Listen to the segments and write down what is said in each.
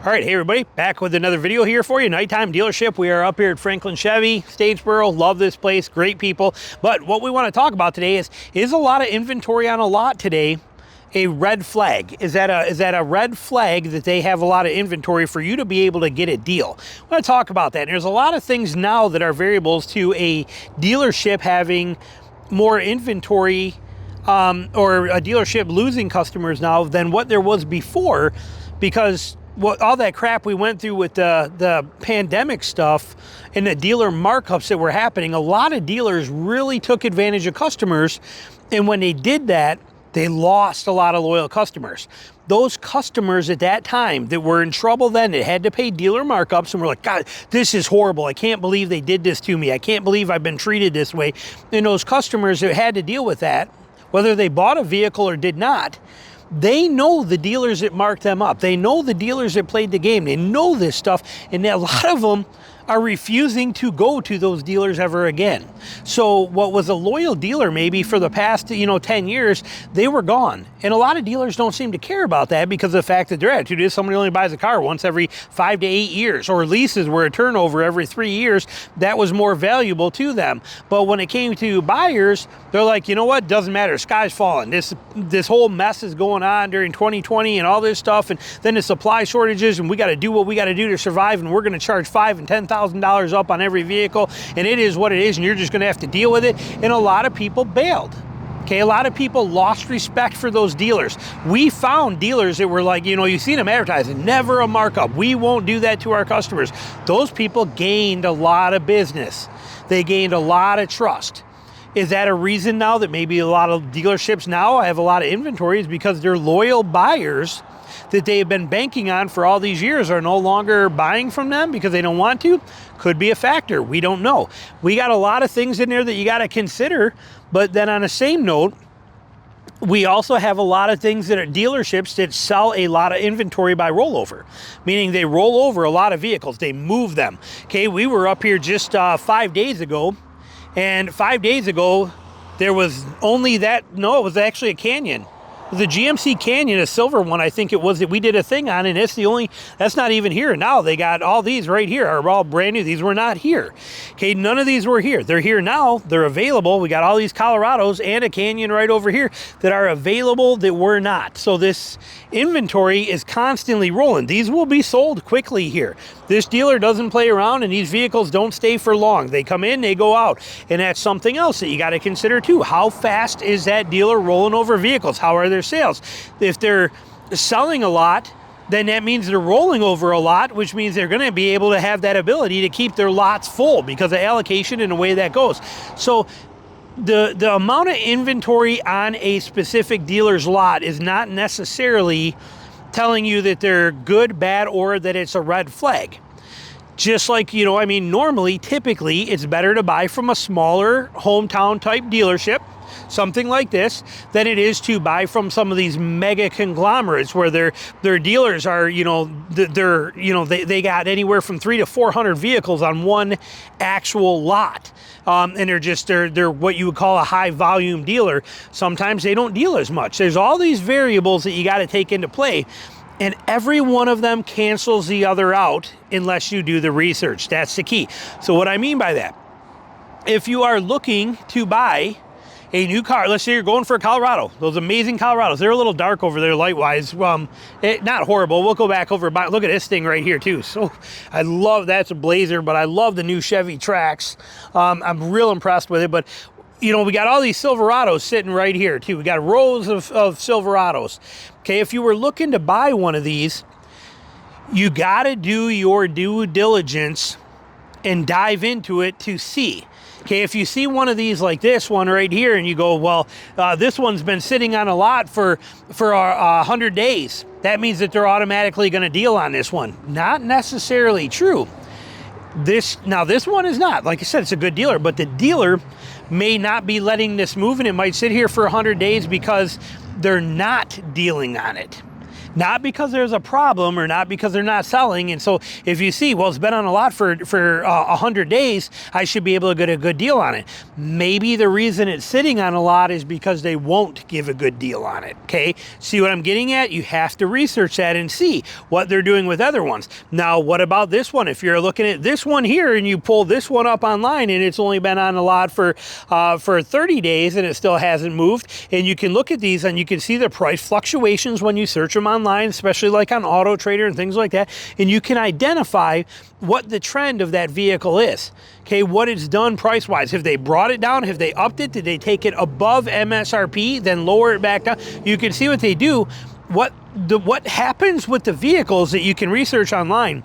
All right, hey everybody, back with another video here for you. Nighttime dealership. We are up here at Franklin Chevy, Statesboro. Love this place, great people. But what we want to talk about today is a lot of inventory on a lot today a red flag? Is that a red flag that they have a lot of inventory for you to be able to get a deal? I want to talk about that. And there's a lot of things now that are variables to a dealership having more inventory or a dealership losing customers now than what there was before, because all that crap we went through with the pandemic stuff and the dealer markups that were happening, a lot of dealers really took advantage of customers. And when they did that, they lost a lot of loyal customers. Those customers at that time that were in trouble then, that had to pay dealer markups and were like, God, this is horrible. I can't believe they did this to me. I can't believe I've been treated this way. And those customers that had to deal with that, whether they bought a vehicle or did not, they know the dealers that marked them up. They know the dealers that played the game. They know this stuff. And a lot of them are refusing to go to those dealers ever again. So what was a loyal dealer maybe for the past 10 years, they were gone. And a lot of dealers don't seem to care about that because of the fact that their attitude is somebody only buys a car once every 5 to 8 years, or leases were a turnover every 3 years. That was more valuable to them. But when it came to buyers, they're like, you know what, doesn't matter, sky's falling. This whole mess is going on during 2020 and all this stuff, and then the supply shortages, and we got to do what we got to do to survive, and we're going to charge $5,000 and $10,000 up on every vehicle, and it is what it is, and you're just going to have to deal with it. And a lot of people bailed. Okay, a lot of people lost respect for those dealers. We found dealers that were like, you seen them advertising, never a markup. We won't do that to our customers. Those people gained a lot of business. They gained a lot of trust. Is that a reason now that maybe a lot of dealerships now have a lot of inventory? Is because their loyal buyers that they have been banking on for all these years are no longer buying from them because they don't want to? Could be a factor. We don't know. We got a lot of things in there that you got to consider. But then on the same note, we also have a lot of things that are dealerships that sell a lot of inventory by rollover, meaning they roll over a lot of vehicles. They move them. Okay, we were up here just 5 days ago, and 5 days ago, there was only it was actually a Canyon. The GMC Canyon, a silver one, I think it was, that we did a thing on, and that's not even here now. They got all these right here are all brand new. These were not here. Okay, none of these were here. They're here now. They're available. We got all these Colorados and a Canyon right over here that are available that were not. So this inventory is constantly rolling. These will be sold quickly here. This dealer doesn't play around, and these vehicles don't stay for long. They come in, they go out. And that's something else that you got to consider too. How fast is that dealer rolling over vehicles? How are their sales? If they're selling a lot, then that means they're rolling over a lot, which means they're going to be able to have that ability to keep their lots full because of allocation and the way that goes. So the amount of inventory on a specific dealer's lot is not necessarily telling you that they're good, bad, or that it's a red flag. Just like, normally, typically, it's better to buy from a smaller hometown type dealership, something like this, than it is to buy from some of these mega conglomerates where their dealers are, they got anywhere from 300 to 400 vehicles on one actual lot. And they're what you would call a high volume dealer. Sometimes they don't deal as much. There's all these variables that you got to take into play. And every one of them cancels the other out unless you do the research. That's the key. So what I mean by that, if you are looking to buy a new car, let's say you're going for a Colorado, those amazing Colorados, they're a little dark over there light-wise. Not horrible. We'll go back over, look at this thing right here too. So I love, that's a Blazer, but I love the new Chevy Trax. I'm real impressed with it, but we got all these Silverados sitting right here too. We got rows of Silverados. Okay, if you were looking to buy one of these, you got to do your due diligence and dive into it to see. Okay, if you see one of these like this one right here and you go, well, this one's been sitting on a lot for 100 days, that means that they're automatically going to deal on this one. Not necessarily true. This one is not. Like I said, it's a good dealer, but the dealer may not be letting this move, and it might sit here for 100 days because they're not dealing on it. not because there's a problem or not because they're not selling. And so if you see, well, it's been on a lot for 100 days, I should be able to get a good deal on it. Maybe the reason it's sitting on a lot is because they won't give a good deal on it, okay? See what I'm getting at? You have to research that and see what they're doing with other ones. Now, what about this one? If you're looking at this one here and you pull this one up online and it's only been on a lot for 30 days and it still hasn't moved, and you can look at these and you can see the price fluctuations when you search them online, especially like on Auto Trader and things like that, and you can identify what the trend of that vehicle is, okay, what it's done price-wise. If they brought it down, if they upped it, did they take it above MSRP, then lower it back down? You can see what they do. What happens with the vehicles that you can research online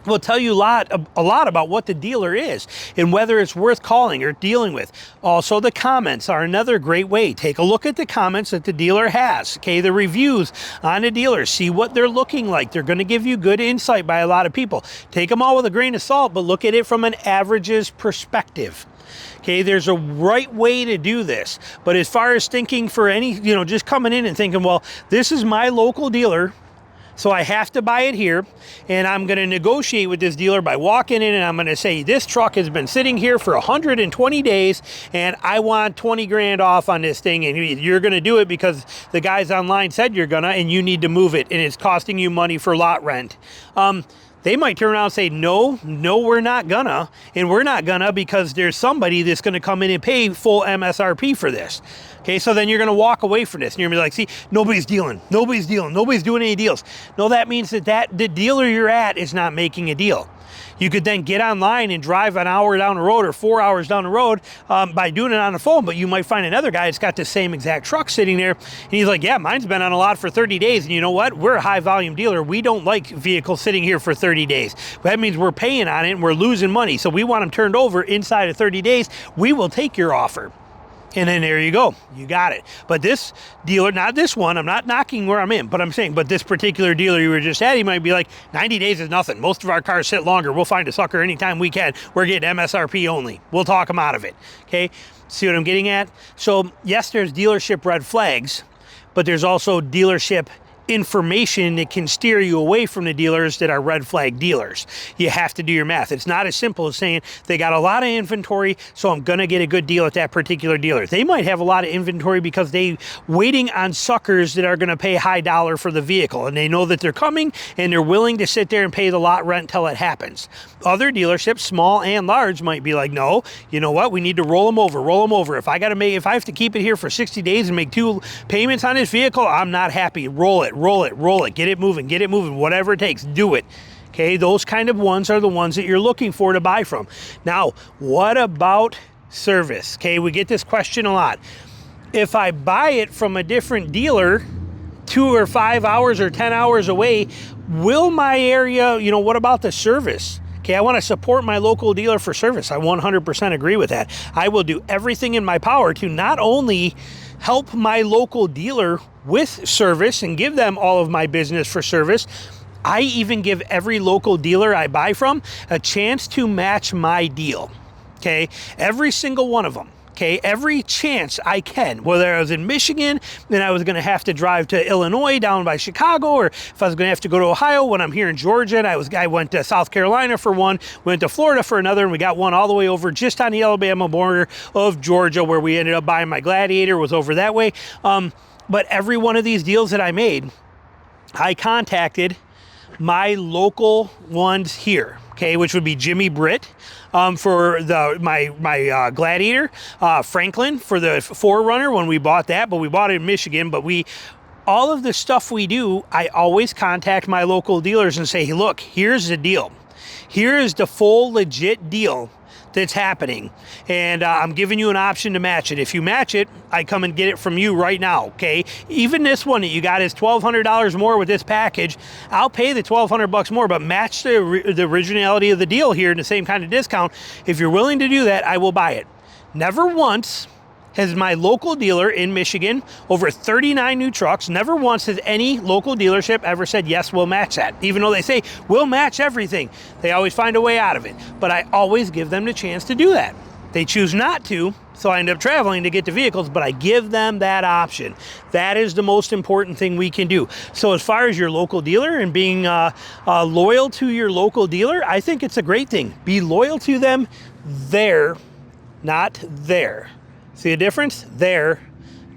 will tell you a lot about what the dealer is and whether it's worth calling or dealing with. Also, the comments are another great way. Take a look at the comments that the dealer has, okay, the reviews on the dealer. See what they're looking like. They're going to give you good insight by a lot of people. Take them all with a grain of salt, but look at it from an averages perspective. Okay, there's a right way to do this. But as far as thinking for any, just coming in and thinking, well, this is my local dealer, so I have to buy it here, and I'm going to negotiate with this dealer by walking in and I'm going to say, this truck has been sitting here for 120 days and I want 20 grand off on this thing, and you're going to do it because the guys online said you're gonna, and you need to move it, and it's costing you money for lot rent. They might turn around and say, no, we're not gonna, and we're not gonna because there's somebody that's gonna come in and pay full MSRP for this. Okay, so then you're gonna walk away from this and you're gonna be like, see, nobody's doing any deals. No, that means that the dealer you're at is not making a deal. You could then get online and drive an hour down the road or 4 hours down the road by doing it on the phone, but you might find another guy that's got the same exact truck sitting there, and he's like, yeah, mine's been on a lot for 30 days, and you know what? We're a high volume dealer. We don't like vehicles sitting here for 30 days. That means we're paying on it and we're losing money, so we want them turned over inside of 30 days. We will take your offer. And then there you go, you got it. But this dealer, not this one, I'm not knocking where I'm in, but I'm saying, but this particular dealer you were just at, he might be like, 90 days is nothing. Most of our cars sit longer. We'll find a sucker anytime we can. We're getting MSRP only. We'll talk them out of it, okay? See what I'm getting at? So yes, there's dealership red flags, but there's also dealership information that can steer you away from the dealers that are red flag dealers. You have to do your math. It's not as simple as saying they got a lot of inventory, so I'm gonna get a good deal at that particular dealer. They might have a lot of inventory because they waiting on suckers that are gonna pay high dollar for the vehicle, and they know that they're coming and they're willing to sit there and pay the lot rent till it happens. Other dealerships, small and large, might be like, no, you know what, we need to roll them over. If I have to keep it here for 60 days and make 2 payments on this vehicle, I'm not happy. Roll it, get it moving, whatever it takes, do it. Okay, those kind of ones are the ones that you're looking for to buy from. Now, what about service? Okay, we get this question a lot. If I buy it from a different dealer 2 or 5 hours or 10 hours away, will my area, what about the service? Okay, I want to support my local dealer for service. I 100% agree with that. I will do everything in my power to not only help my local dealer with service and give them all of my business for service, I even give every local dealer I buy from a chance to match my deal. Okay, every single one of them. Okay, every chance I can, whether I was in Michigan and I was going to have to drive to Illinois down by Chicago, or if I was going to have to go to Ohio when I'm here in Georgia, and I went to South Carolina for one, went to Florida for another, and we got one all the way over just on the Alabama border of Georgia, where we ended up buying my Gladiator, was over that way. But every one of these deals that I made, I contacted my local ones here, okay, which would be Jimmy Britt for my Gladiator, Franklin for the 4Runner when we bought that, but we bought it in Michigan. But all of the stuff we do, I always contact my local dealers and say, hey, look, here's the deal. Here is the full legit deal that's happening, and I'm giving you an option to match it. If you match it, I come and get it from you right now, okay? Even this one that you got is $1,200 more with this package. I'll pay the $1,200 more, but match the originality of the deal here in the same kind of discount. If you're willing to do that, I will buy it. Never once has my local dealer in Michigan, over 39 new trucks, never once has any local dealership ever said, yes, we'll match that. Even though they say, we'll match everything. They always find a way out of it. But I always give them the chance to do that. They choose not to, so I end up traveling to get the vehicles, but I give them that option. That is the most important thing we can do. So as far as your local dealer and being loyal to your local dealer, I think it's a great thing. Be loyal to them there, not there. See the difference? There,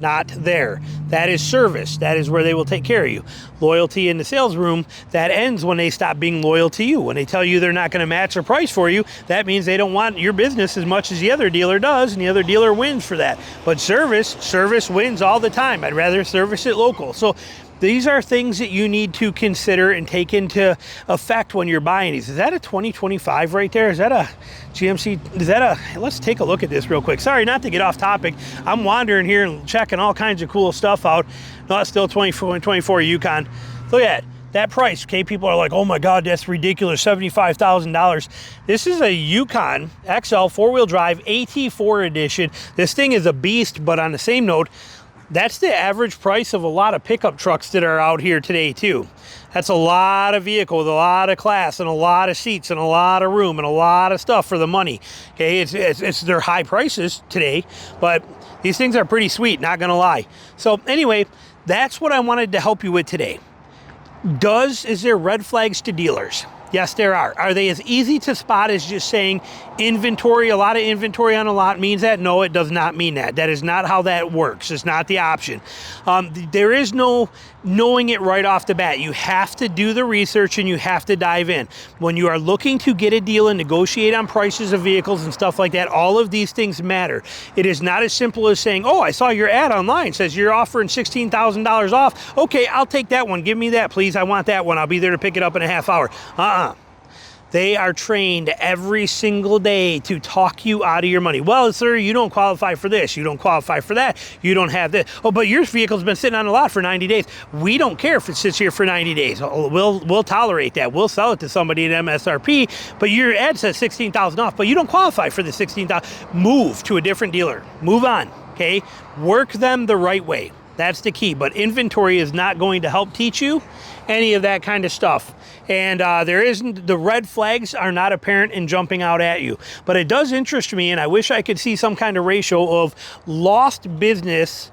not there. That is service. That is where they will take care of you. Loyalty in the sales room, that ends when they stop being loyal to you. When they tell you they're not going to match their price for you, that means they don't want your business as much as the other dealer does, and the other dealer wins for that. But service wins all the time. I'd rather service it local. So these are things that you need to consider and take into effect when you're buying these. Is that a 2025 right there? Is that a GMC? Is that a, let's take a look at this real quick. Sorry, not to get off topic. I'm wandering here and checking all kinds of cool stuff out. No, it's still 24 Yukon. Look at that price. Okay, people are like, oh my God, that's ridiculous, $75,000. This is a Yukon XL four-wheel drive AT4 edition. This thing is a beast, but on the same note, that's the average price of a lot of pickup trucks that are out here today too. That's a lot of vehicle with a lot of class and a lot of seats and a lot of room and a lot of stuff for the money. Okay, it's their high prices today, but these things are pretty sweet, not gonna lie. So anyway, that's what I wanted to help you with today. Is there red flags to dealers? Yes, there are. Are they as easy to spot as just saying inventory, a lot of inventory on a lot means that? No, it does not mean that. That is not how that works. It's not the option. There is no knowing it right off the bat. You have to do the research and you have to dive in. When you are looking to get a deal and negotiate on prices of vehicles and stuff like that, all of these things matter. It is not as simple as saying, oh, I saw your ad online, says you're offering $16,000 off. Okay, I'll take that one. Give me that, please. I want that one. I'll be there to pick it up in a half hour. They are trained every single day to talk you out of your money. Well, sir, you don't qualify for this. You don't qualify for that. You don't have this. Oh, but your vehicle's been sitting on the lot for 90 days. We don't care if it sits here for 90 days. We'll tolerate that. We'll sell it to somebody at MSRP, but your ad says $16,000 off, but you don't qualify for the $16,000. Move to a different dealer. Move on, okay? Work them the right way. That's the key. But inventory is not going to help teach you any of that kind of stuff. And the red flags are not apparent in jumping out at you. But it does interest me, and I wish I could see some kind of ratio of lost business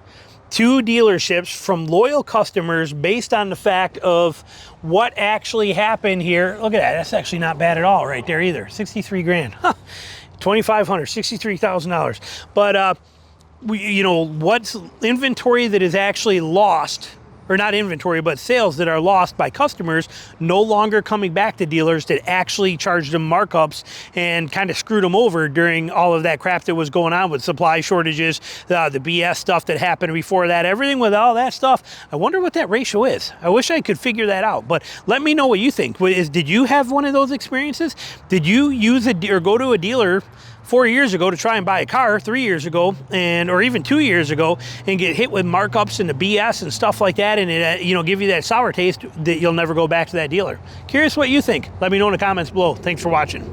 to dealerships from loyal customers based on the fact of what actually happened here. Look at that. That's actually not bad at all right there either. 63 grand. Huh. $2,500, $63,000. But you know, what's inventory that is actually lost, or not inventory, but sales that are lost by customers no longer coming back to dealers that actually charged them markups and kind of screwed them over during all of that crap that was going on with supply shortages, the BS stuff that happened before that, everything with all that stuff. I wonder what that ratio is. I wish I could figure that out, but let me know what you think. Did you have one of those experiences? Did you use or go to a dealer 4 years ago to try and buy a car, 3 years ago, or even 2 years ago, and get hit with markups and the BS and stuff like that, and it, give you that sour taste that you'll never go back to that dealer? Curious what you think. Let me know in the comments below. Thanks for watching.